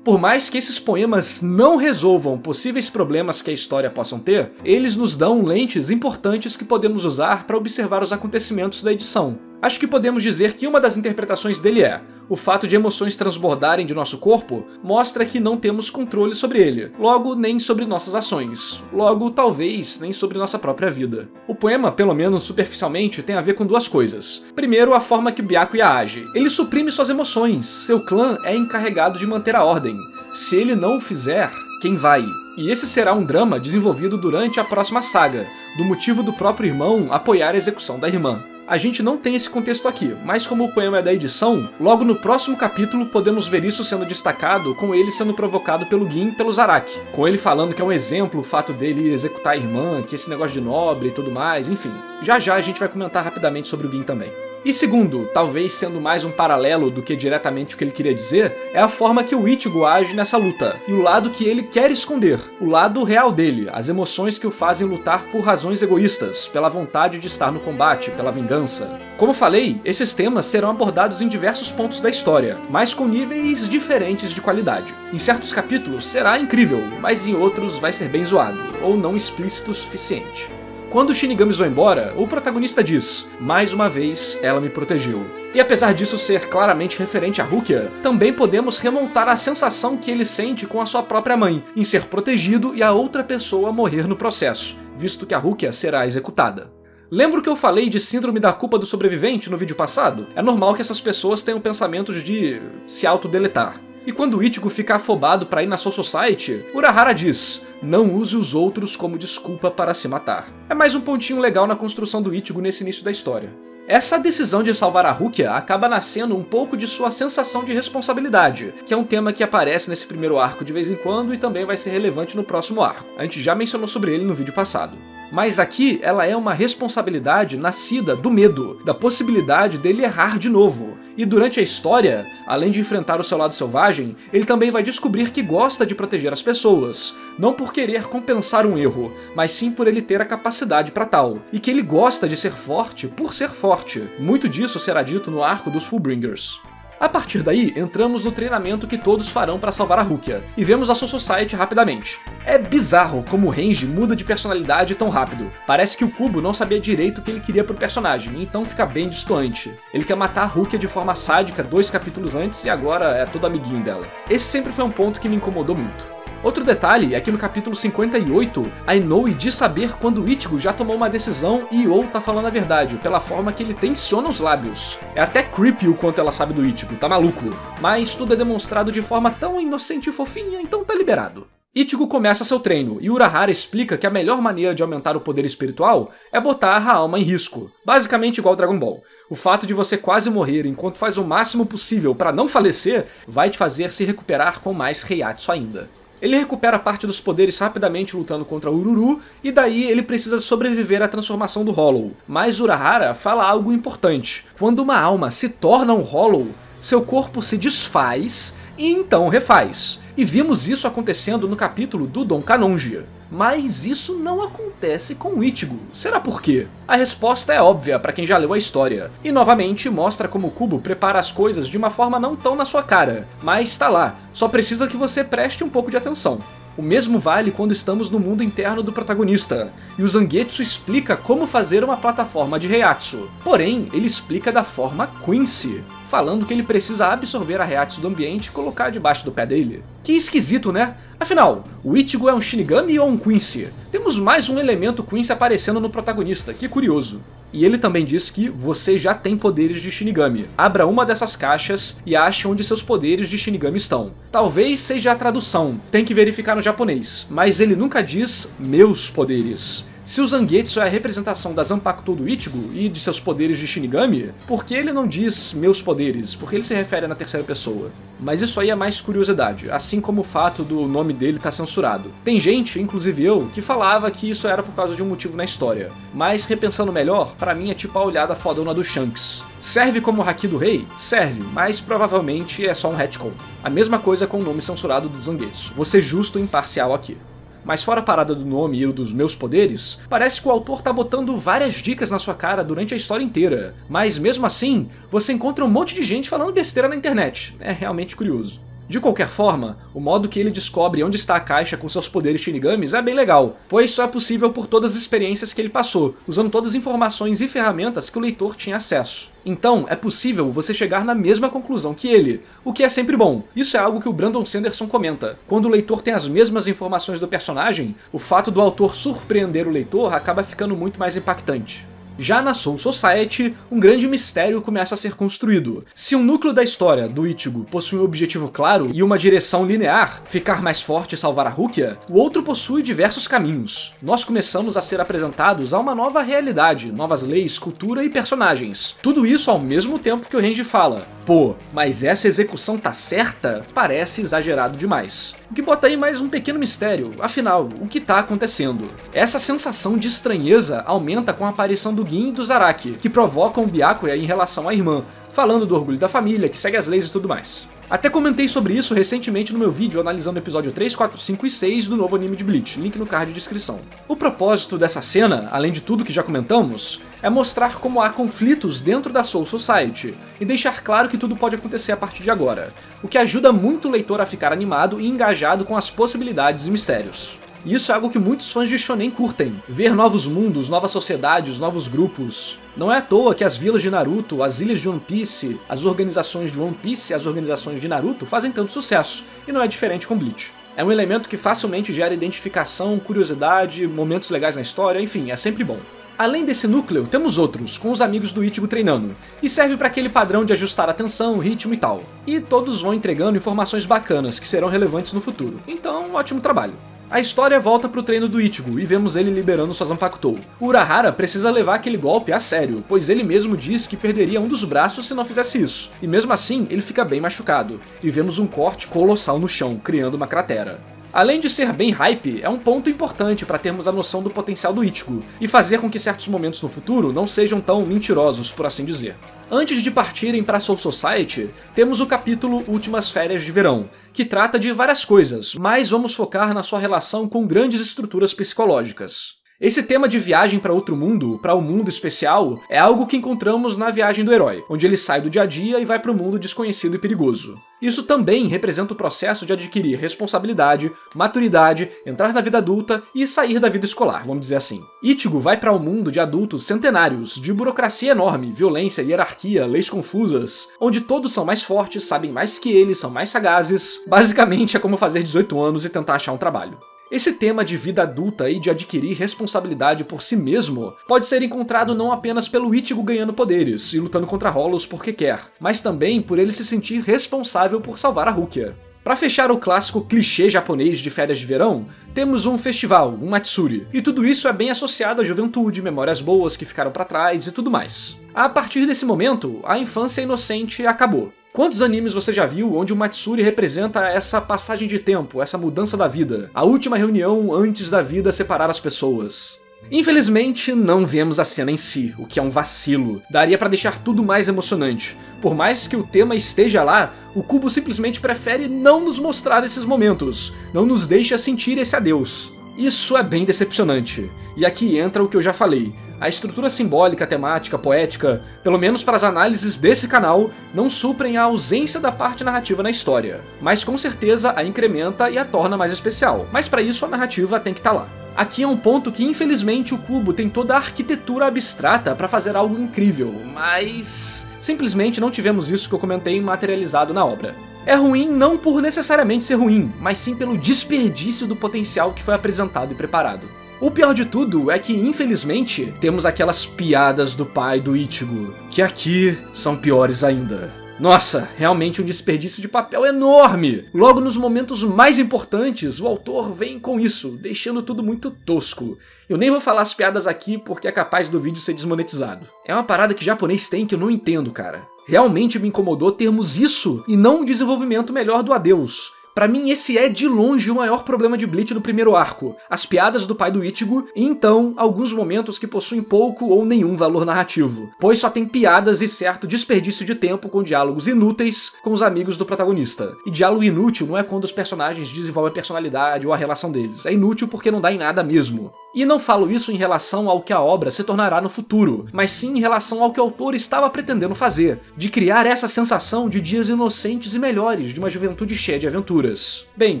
A: Por mais que esses poemas não resolvam possíveis problemas que a história possam ter, eles nos dão lentes importantes que podemos usar para observar os acontecimentos da edição. Acho que podemos dizer que uma das interpretações dele é: O fato de emoções transbordarem de nosso corpo mostra que não temos controle sobre ele, logo nem sobre nossas ações, logo talvez nem sobre nossa própria vida. O poema, pelo menos superficialmente, tem a ver com duas coisas. Primeiro, a forma que Byakuya age. Ele suprime suas emoções, seu clã é encarregado de manter a ordem. Se ele não o fizer, quem vai? E esse será um drama desenvolvido durante a próxima saga, do motivo do próprio irmão apoiar a execução da irmã. A gente não tem esse contexto aqui, mas como o poema é da edição, logo no próximo capítulo podemos ver isso sendo destacado com ele sendo provocado pelo Gin pelo Zaraki, com ele falando que é um exemplo o fato dele executar a irmã, que esse negócio de nobre e tudo mais, enfim. Já já a gente vai comentar rapidamente sobre o Gin também. E segundo, talvez sendo mais um paralelo do que diretamente o que ele queria dizer, é a forma que o Ichigo age nessa luta, e o lado que ele quer esconder, o lado real dele, as emoções que o fazem lutar por razões egoístas, pela vontade de estar no combate, pela vingança. Como falei, esses temas serão abordados em diversos pontos da história, mas com níveis diferentes de qualidade. Em certos capítulos será incrível, mas em outros vai ser bem zoado, ou não explícito o suficiente. Quando os Shinigamis vão embora, o protagonista diz: "Mais uma vez, ela me protegeu." E apesar disso ser claramente referente a Rukia, também podemos remontar a sensação que ele sente com a sua própria mãe, em ser protegido e a outra pessoa morrer no processo, visto que a Rukia será executada. Lembro que eu falei de síndrome da culpa do sobrevivente no vídeo passado? É normal que essas pessoas tenham pensamentos de se autodeletar. E quando o Ichigo fica afobado para ir na Soul Society, Urahara diz: "Não use os outros como desculpa para se matar." É mais um pontinho legal na construção do Ichigo nesse início da história. Essa decisão de salvar a Rukia acaba nascendo um pouco de sua sensação de responsabilidade, que é um tema que aparece nesse primeiro arco de vez em quando e também vai ser relevante no próximo arco. A gente já mencionou sobre ele no vídeo passado. Mas aqui ela é uma responsabilidade nascida do medo, da possibilidade dele errar de novo. E durante a história, além de enfrentar o seu lado selvagem, ele também vai descobrir que gosta de proteger as pessoas, não por querer compensar um erro, mas sim por ele ter a capacidade para tal, e que ele gosta de ser forte por ser forte. Muito disso será dito no arco dos Fullbringers. A partir daí, entramos no treinamento que todos farão para salvar a Rukia, e vemos a Soul Society rapidamente. É bizarro como o Renji muda de personalidade tão rápido. Parece que o Kubo não sabia direito o que ele queria pro personagem, então fica bem distoante. Ele quer matar a Rukia de forma sádica 2 capítulos antes e agora é todo amiguinho dela. Esse sempre foi um ponto que me incomodou muito. Outro detalhe é que no capítulo 58, a Inoue diz saber quando o Ichigo já tomou uma decisão e Ou tá falando a verdade, pela forma que ele tensiona os lábios. É até creepy o quanto ela sabe do Ichigo, tá maluco? Mas tudo é demonstrado de forma tão inocente e fofinha, então tá liberado. Ichigo começa seu treino, e Urahara explica que a melhor maneira de aumentar o poder espiritual é botar a alma em risco, basicamente igual Dragon Ball. O fato de você quase morrer enquanto faz o máximo possível para não falecer vai te fazer se recuperar com mais Reiatsu ainda. Ele recupera parte dos poderes rapidamente lutando contra Ururu, e daí ele precisa sobreviver à transformação do Hollow. Mas Urahara fala algo importante. Quando uma alma se torna um Hollow, seu corpo se desfaz e então refaz. E vimos isso acontecendo no capítulo do Dom Kanonji. Mas isso não acontece com o Ichigo. Será por quê? A resposta é óbvia para quem já leu a história. E novamente mostra como o Kubo prepara as coisas de uma forma não tão na sua cara. Mas tá lá, só precisa que você preste um pouco de atenção. O mesmo vale quando estamos no mundo interno do protagonista, e o Zangetsu explica como fazer uma plataforma de Reiatsu. Porém, ele explica da forma Quincy, falando que ele precisa absorver a Reiatsu do ambiente e colocar debaixo do pé dele. Que esquisito, né? Afinal, o Ichigo é um Shinigami ou um Quincy? Temos mais um elemento Quincy aparecendo no protagonista, que curioso. E ele também diz que você já tem poderes de Shinigami. Abra uma dessas caixas e ache onde seus poderes de Shinigami estão. Talvez seja a tradução, tem que verificar no japonês, mas ele nunca diz meus poderes. Se o Zangetsu é a representação da Zanpakuto do Ichigo e de seus poderes de Shinigami, por que ele não diz meus poderes? Porque ele se refere na terceira pessoa. Mas isso aí é mais curiosidade, assim como o fato do nome dele estar censurado. Tem gente, inclusive eu, que falava que isso era por causa de um motivo na história. Mas repensando melhor, pra mim é tipo a olhada fodona do Shanks. Serve como Haki do Rei? Serve, mas provavelmente é só um retcon. A mesma coisa com o nome censurado do Zangetsu. Vou ser justo e imparcial aqui. Mas fora a parada do nome e o dos meus poderes, parece que o autor tá botando várias dicas na sua cara durante a história inteira. Mas mesmo assim, você encontra um monte de gente falando besteira na internet. É realmente curioso. De qualquer forma, o modo que ele descobre onde está a caixa com seus poderes Shinigamis é bem legal, pois só é possível por todas as experiências que ele passou, usando todas as informações e ferramentas que o leitor tinha acesso. Então, é possível você chegar na mesma conclusão que ele, o que é sempre bom. Isso é algo que o Brandon Sanderson comenta. Quando o leitor tem as mesmas informações do personagem, o fato do autor surpreender o leitor acaba ficando muito mais impactante. Já na Soul Society, um grande mistério começa a ser construído. Se um núcleo da história do Ichigo possui um objetivo claro e uma direção linear, ficar mais forte e salvar a Rukia, o outro possui diversos caminhos. Nós começamos a ser apresentados a uma nova realidade, novas leis, cultura e personagens. Tudo isso ao mesmo tempo que o Renji fala: pô, mas essa execução tá certa? Parece exagerado demais. O que bota aí mais um pequeno mistério, afinal, o que tá acontecendo? Essa sensação de estranheza aumenta com a aparição do Gin e do Zaraki, que provocam o Byakuya em relação à irmã, falando do orgulho da família, que segue as leis e tudo mais. Até comentei sobre isso recentemente no meu vídeo analisando o episódio 3, 4, 5 e 6 do novo anime de Bleach, link no card de descrição. O propósito dessa cena, além de tudo que já comentamos, é mostrar como há conflitos dentro da Soul Society, e deixar claro que tudo pode acontecer a partir de agora, o que ajuda muito o leitor a ficar animado e engajado com as possibilidades e mistérios. E isso é algo que muitos fãs de shonen curtem, ver novos mundos, novas sociedades, novos grupos. Não é à toa que as vilas de Naruto, as ilhas de One Piece, as organizações de One Piece e as organizações de Naruto fazem tanto sucesso, e não é diferente com Bleach. É um elemento que facilmente gera identificação, curiosidade, momentos legais na história, enfim, é sempre bom. Além desse núcleo, temos outros, com os amigos do Ichigo treinando, e serve para aquele padrão de ajustar a tensão, ritmo e tal. E todos vão entregando informações bacanas que serão relevantes no futuro, então ótimo trabalho. A história volta pro treino do Ichigo e vemos ele liberando sua Zanpakutou. O Urahara precisa levar aquele golpe a sério, pois ele mesmo diz que perderia um dos braços se não fizesse isso, e mesmo assim ele fica bem machucado, e vemos um corte colossal no chão, criando uma cratera. Além de ser bem hype, é um ponto importante para termos a noção do potencial do Ichigo, e fazer com que certos momentos no futuro não sejam tão mentirosos, por assim dizer. Antes de partirem para a Soul Society, temos o capítulo Últimas Férias de Verão, que trata de várias coisas, mas vamos focar na sua relação com grandes estruturas psicológicas. Esse tema de viagem para outro mundo, para um mundo especial, é algo que encontramos na Viagem do Herói, onde ele sai do dia a dia e vai para um mundo desconhecido e perigoso. Isso também representa o processo de adquirir responsabilidade, maturidade, entrar na vida adulta e sair da vida escolar, vamos dizer assim. Ichigo vai para um mundo de adultos centenários, de burocracia enorme, violência, hierarquia, leis confusas, onde todos são mais fortes, sabem mais que ele, são mais sagazes. Basicamente é como fazer 18 anos e tentar achar um trabalho. Esse tema de vida adulta e de adquirir responsabilidade por si mesmo pode ser encontrado não apenas pelo Ichigo ganhando poderes e lutando contra Hollows porque quer, mas também por ele se sentir responsável por salvar a Rukia. Para fechar o clássico clichê japonês de férias de verão, temos um festival, um Matsuri, e tudo isso é bem associado à juventude, memórias boas que ficaram para trás e tudo mais. A partir desse momento, a infância inocente acabou. Quantos animes você já viu onde o Matsuri representa essa passagem de tempo, essa mudança da vida, a última reunião antes da vida separar as pessoas? Infelizmente, não vemos a cena em si, o que é um vacilo. Daria pra deixar tudo mais emocionante. Por mais que o tema esteja lá, o Kubo simplesmente prefere não nos mostrar esses momentos, não nos deixa sentir esse adeus. Isso é bem decepcionante. E aqui entra o que eu já falei. A estrutura simbólica, temática, poética, pelo menos para as análises desse canal, não suprem a ausência da parte narrativa na história, mas com certeza a incrementa e a torna mais especial, mas para isso a narrativa tem que estar lá. Aqui é um ponto que infelizmente o Kubo tem toda a arquitetura abstrata para fazer algo incrível, mas simplesmente não tivemos isso que eu comentei materializado na obra. É ruim não por necessariamente ser ruim, mas sim pelo desperdício do potencial que foi apresentado e preparado. O pior de tudo é que, infelizmente, temos aquelas piadas do pai do Ichigo, que aqui são piores ainda. Nossa, realmente um desperdício de papel enorme! Logo nos momentos mais importantes, o autor vem com isso, deixando tudo muito tosco. Eu nem vou falar as piadas aqui porque é capaz do vídeo ser desmonetizado. É uma parada que japonês tem que eu não entendo, cara. Realmente me incomodou termos isso e não um desenvolvimento melhor do adeus. Pra mim esse é de longe o maior problema de Bleach do primeiro arco, as piadas do pai do Ichigo e então alguns momentos que possuem pouco ou nenhum valor narrativo, pois só tem piadas e certo desperdício de tempo com diálogos inúteis com os amigos do protagonista. E diálogo inútil não é quando os personagens desenvolvem a personalidade ou a relação deles, é inútil porque não dá em nada mesmo. E não falo isso em relação ao que a obra se tornará no futuro, mas sim em relação ao que o autor estava pretendendo fazer, de criar essa sensação de dias inocentes e melhores de uma juventude cheia de aventuras. Bem,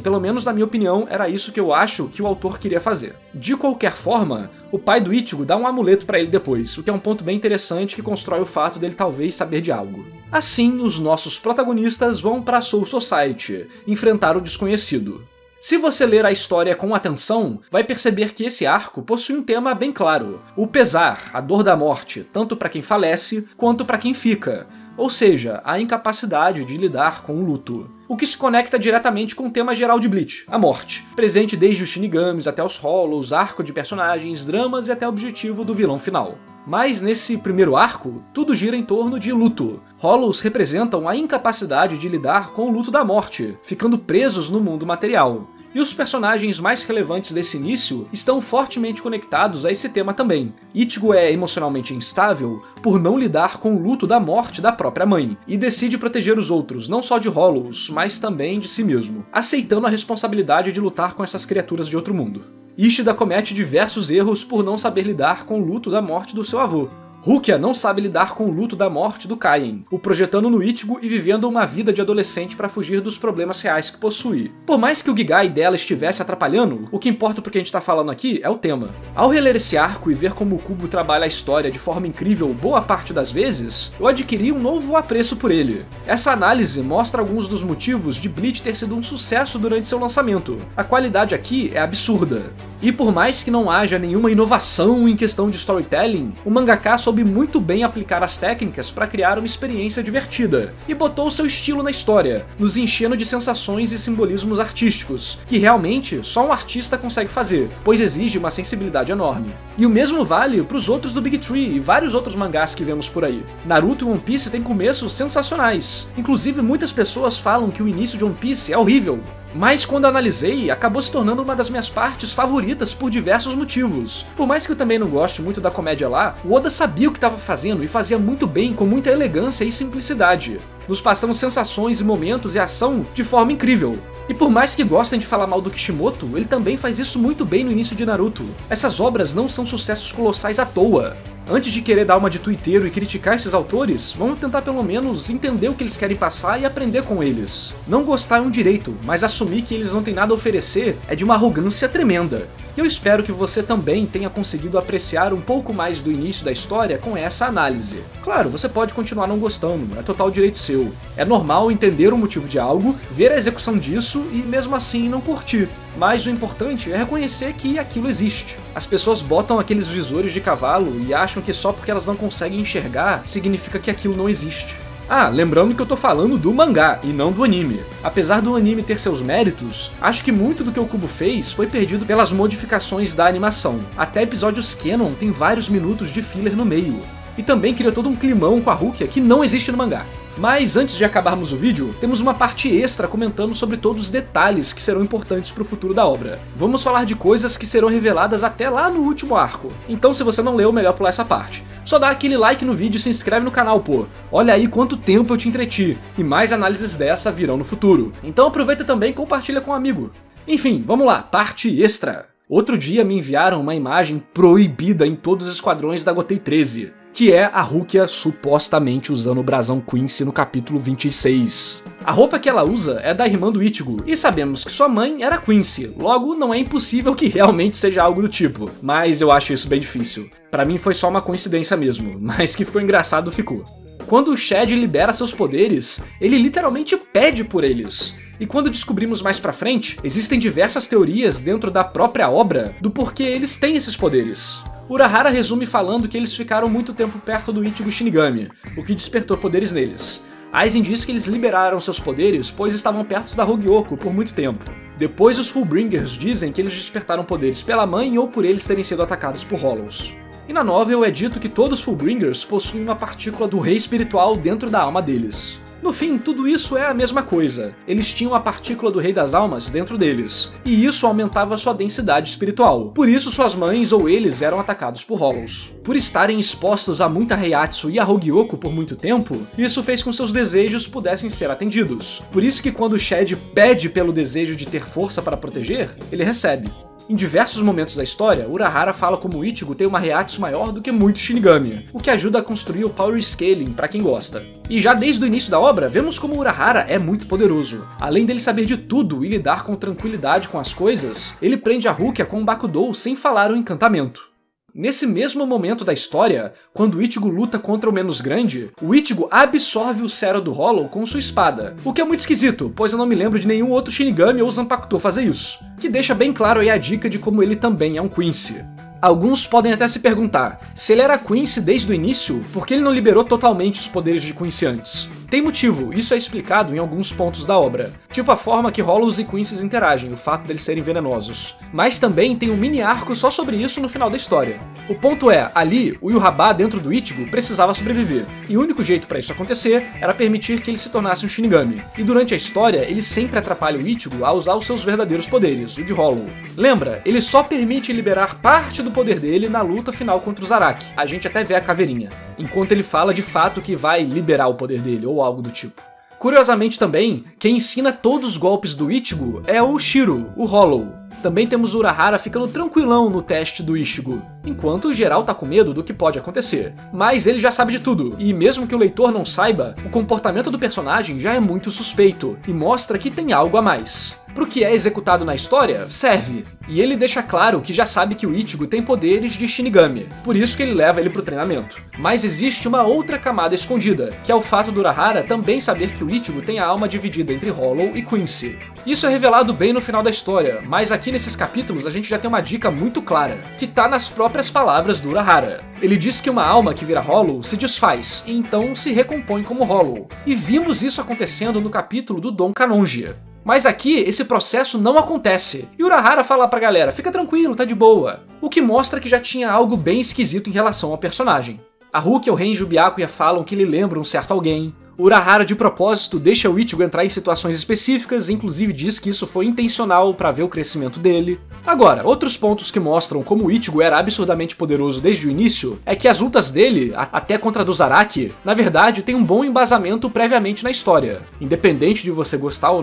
A: pelo menos na minha opinião, era isso que eu acho que o autor queria fazer. De qualquer forma, o pai do Ichigo dá um amuleto pra ele depois, o que é um ponto bem interessante que constrói o fato dele talvez saber de algo. Assim, os nossos protagonistas vão pra Soul Society, enfrentar o desconhecido. Se você ler a história com atenção, vai perceber que esse arco possui um tema bem claro: o pesar, a dor da morte, tanto para quem falece quanto para quem fica, ou seja, a incapacidade de lidar com o luto. O que se conecta diretamente com o tema geral de Bleach, a morte, presente desde os Shinigamis até os Hollows, arco de personagens, dramas e até o objetivo do vilão final. Mas nesse primeiro arco, tudo gira em torno de luto. Hollows representam a incapacidade de lidar com o luto da morte, ficando presos no mundo material. E os personagens mais relevantes desse início estão fortemente conectados a esse tema também. Ichigo é emocionalmente instável por não lidar com o luto da morte da própria mãe, e decide proteger os outros, não só de Hollows, mas também de si mesmo, aceitando a responsabilidade de lutar com essas criaturas de outro mundo. Ishida comete diversos erros por não saber lidar com o luto da morte do seu avô. Rukia não sabe lidar com o luto da morte do Kaien, o projetando no Ichigo e vivendo uma vida de adolescente para fugir dos problemas reais que possui. Por mais que o Gigai dela estivesse atrapalhando, o que importa pro que a gente tá falando aqui é o tema. Ao reler esse arco e ver como o Kubo trabalha a história de forma incrível boa parte das vezes, eu adquiri um novo apreço por ele. Essa análise mostra alguns dos motivos de Bleach ter sido um sucesso durante seu lançamento. A qualidade aqui é absurda. E por mais que não haja nenhuma inovação em questão de storytelling, o mangaka soube muito bem aplicar as técnicas para criar uma experiência divertida, e botou seu estilo na história, nos enchendo de sensações e simbolismos artísticos, que realmente só um artista consegue fazer, pois exige uma sensibilidade enorme. E o mesmo vale para os outros do Big Tree e vários outros mangás que vemos por aí. Naruto e One Piece têm começos sensacionais, inclusive muitas pessoas falam que o início de One Piece é horrível, mas quando analisei, acabou se tornando uma das minhas partes favoritas por diversos motivos. Por mais que eu também não goste muito da comédia lá, o Oda sabia o que estava fazendo e fazia muito bem, com muita elegância e simplicidade, nos passando sensações e momentos e ação de forma incrível. E por mais que gostem de falar mal do Kishimoto, ele também faz isso muito bem no início de Naruto. Essas obras não são sucessos colossais à toa. Antes de querer dar uma de tuiteiro e criticar esses autores, vamos tentar pelo menos entender o que eles querem passar e aprender com eles. Não gostar é um direito, mas assumir que eles não têm nada a oferecer é de uma arrogância tremenda. E eu espero que você também tenha conseguido apreciar um pouco mais do início da história com essa análise. Claro, você pode continuar não gostando, é total direito seu. É normal entender o motivo de algo, ver a execução disso e mesmo assim não curtir. Mas o importante é reconhecer que aquilo existe. As pessoas botam aqueles visores de cavalo e acham que só porque elas não conseguem enxergar significa que aquilo não existe. Ah, lembrando que eu tô falando do mangá e não do anime. Apesar do anime ter seus méritos, acho que muito do que o Kubo fez foi perdido pelas modificações da animação. Até episódios canon tem vários minutos de filler no meio. E também cria todo um climão com a Rukia que não existe no mangá. Mas antes de acabarmos o vídeo, temos uma parte extra comentando sobre todos os detalhes que serão importantes para o futuro da obra. Vamos falar de coisas que serão reveladas até lá no último arco. Então se você não leu, melhor pular essa parte. Só dá aquele like no vídeo e se inscreve no canal, pô. Olha aí quanto tempo eu te entreti, e mais análises dessa virão no futuro. Então aproveita também e compartilha com um amigo. Enfim, vamos lá, parte extra. Outro dia me enviaram uma imagem proibida em todos os esquadrões da Gotei 13. Que é a Rukia supostamente usando o brasão Quincy no capítulo 26. A roupa que ela usa é da irmã do Ichigo, e sabemos que sua mãe era Quincy, logo não é impossível que realmente seja algo do tipo, mas eu acho isso bem difícil. Pra mim foi só uma coincidência mesmo, mas que ficou engraçado ficou. Quando o Shed libera seus poderes, ele literalmente pede por eles. E quando descobrimos mais pra frente, existem diversas teorias dentro da própria obra do porquê eles têm esses poderes. Urahara resume falando que eles ficaram muito tempo perto do Ichigo Shinigami, o que despertou poderes neles. Aizen diz que eles liberaram seus poderes pois estavam perto da Hogyoko por muito tempo. Depois os Fullbringers dizem que eles despertaram poderes pela mãe ou por eles terem sido atacados por Hollows. E na novel é dito que todos os Fullbringers possuem uma partícula do rei espiritual dentro da alma deles. No fim, tudo isso é a mesma coisa. Eles tinham a partícula do Rei das Almas dentro deles, e isso aumentava sua densidade espiritual. Por isso suas mães ou eles eram atacados por Hollows. Por estarem expostos a muita Heiatsu e a Hogyoku por muito tempo, isso fez com que seus desejos pudessem ser atendidos. Por isso que quando Shed pede pelo desejo de ter força para proteger, ele recebe. Em diversos momentos da história, Urahara fala como o Ichigo tem uma Heiatsu maior do que muitos Shinigami, o que ajuda a construir o Power Scaling pra quem gosta. E já desde o início da obra, vemos como Urahara é muito poderoso. Além dele saber de tudo e lidar com tranquilidade com as coisas, ele prende a Rukia com um Bakudou sem falar o encantamento. Nesse mesmo momento da história, quando o Ichigo luta contra o Menos Grande, o Ichigo absorve o Cero do Hollow com sua espada, o que é muito esquisito, pois eu não me lembro de nenhum outro Shinigami ou Zanpakuto fazer isso, que deixa bem claro aí a dica de como ele também é um Quincy. Alguns podem até se perguntar, se ele era Quincy desde o início, por que ele não liberou totalmente os poderes de Quincy antes? Tem motivo, isso é explicado em alguns pontos da obra, tipo a forma que Hollows e Quincy's interagem, o fato deles serem venenosos. Mas também tem um mini arco só sobre isso no final da história. O ponto é, ali, o Yhwach dentro do Ichigo precisava sobreviver, e o único jeito para isso acontecer era permitir que ele se tornasse um Shinigami. E durante a história, ele sempre atrapalha o Ichigo a usar os seus verdadeiros poderes, o de Hollow. Lembra, ele só permite liberar parte do poder dele na luta final contra o Zaraki, a gente até vê a caveirinha, enquanto ele fala de fato que vai liberar o poder dele, ou algo do tipo. Curiosamente também, quem ensina todos os golpes do Ichigo é o Shiro, o Hollow. Também temos Urahara ficando tranquilão no teste do Ichigo, enquanto o geral tá com medo do que pode acontecer. Mas ele já sabe de tudo, e mesmo que o leitor não saiba, o comportamento do personagem já é muito suspeito, e mostra que tem algo a mais. Pro que é executado na história, serve. E ele deixa claro que já sabe que o Ichigo tem poderes de Shinigami, por isso que ele leva ele pro treinamento. Mas existe uma outra camada escondida, que é o fato do Urahara também saber que o Ichigo tem a alma dividida entre Hollow e Quincy. Isso é revelado bem no final da história, mas aqui nesses capítulos a gente já tem uma dica muito clara, que tá nas próprias palavras do Urahara. Ele diz que uma alma que vira Hollow se desfaz, e então se recompõe como Hollow. E vimos isso acontecendo no capítulo do Dom Kanonji. Mas aqui, esse processo não acontece, e Urahara fala pra galera, fica tranquilo, tá de boa. O que mostra que já tinha algo bem esquisito em relação ao personagem. A Rukia, o Renji e o Byakuya falam que ele lembra um certo alguém. Urahara, de propósito, deixa o Ichigo entrar em situações específicas, inclusive diz que isso foi intencional para ver o crescimento dele. Agora, outros pontos que mostram como o Ichigo era absurdamente poderoso desde o início é que as lutas dele, até contra a do Zaraki, na verdade tem um bom embasamento previamente na história, independente de você gostar ou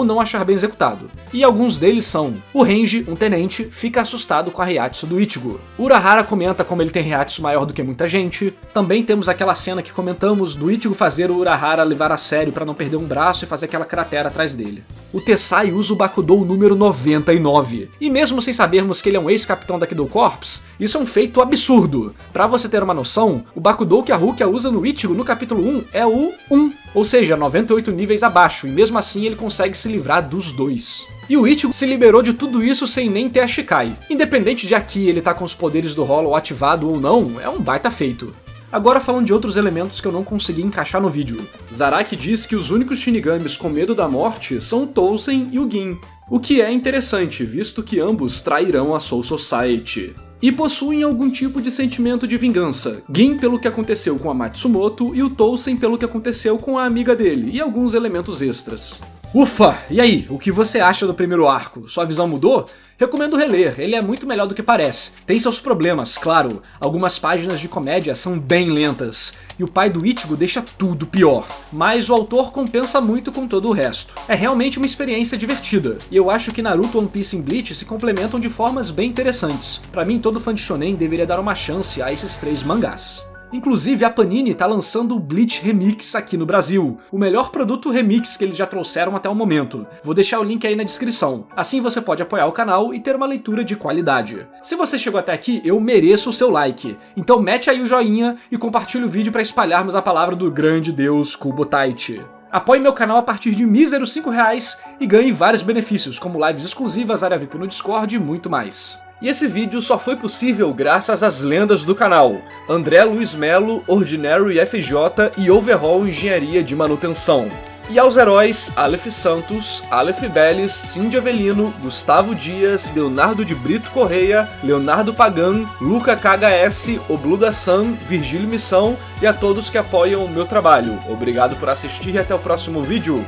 A: não achar bem executado. E alguns deles são: o Renji, um tenente, fica assustado com a Heiatsu do Ichigo. Urahara comenta como ele tem Heiatsu maior do que muita gente. Também temos aquela cena que comentamos do Ichigo fazer o Urahara levar a sério para não perder um braço e fazer aquela cratera atrás dele. O Tessai usa o Bakudou número 99, e mesmo sem sabermos que ele é um ex-capitão da Kido Corps, isso é um feito absurdo. Pra você ter uma noção, o Bakudou que a Rukia usa no Ichigo no capítulo 1 é o 1, ou seja, 98 níveis abaixo, e mesmo assim ele consegue se livrar dos dois. E o Ichigo se liberou de tudo isso sem nem ter a Shikai. Independente de aqui ele tá com os poderes do Hollow ativado ou não, é um baita feito. Agora falando de outros elementos que eu não consegui encaixar no vídeo. Zaraki diz que os únicos Shinigamis com medo da morte são o Tousen e o Gin, o que é interessante, visto que ambos trairão a Soul Society. E possuem algum tipo de sentimento de vingança, Gin pelo que aconteceu com a Matsumoto e o Tousen pelo que aconteceu com a amiga dele, e alguns elementos extras. Ufa! E aí, o que você acha do primeiro arco? Sua visão mudou? Recomendo reler, ele é muito melhor do que parece. Tem seus problemas, claro, algumas páginas de comédia são bem lentas, e o pai do Ichigo deixa tudo pior, mas o autor compensa muito com todo o resto. É realmente uma experiência divertida, e eu acho que Naruto, One Piece e Bleach se complementam de formas bem interessantes. Pra mim, todo fã de shonen deveria dar uma chance a esses três mangás. Inclusive, a Panini tá lançando o Bleach Remix aqui no Brasil, o melhor produto remix que eles já trouxeram até o momento. Vou deixar o link aí na descrição, assim você pode apoiar o canal e ter uma leitura de qualidade. Se você chegou até aqui, eu mereço o seu like, então mete aí o joinha e compartilha o vídeo para espalharmos a palavra do grande deus Kubotaichi. Apoie meu canal a partir de míseros R$5 e ganhe vários benefícios, como lives exclusivas, área VIP no Discord e muito mais. E esse vídeo só foi possível graças às lendas do canal: André Luiz Melo, Ordinary FJ e Overhaul Engenharia de Manutenção. E aos heróis Aleph Santos, Aleph Belles, Cindy Avelino, Gustavo Dias, Leonardo de Brito Correia, Leonardo Pagan, Luca KHS, Obluda San, Virgílio Missão e a todos que apoiam o meu trabalho. Obrigado por assistir e até o próximo vídeo.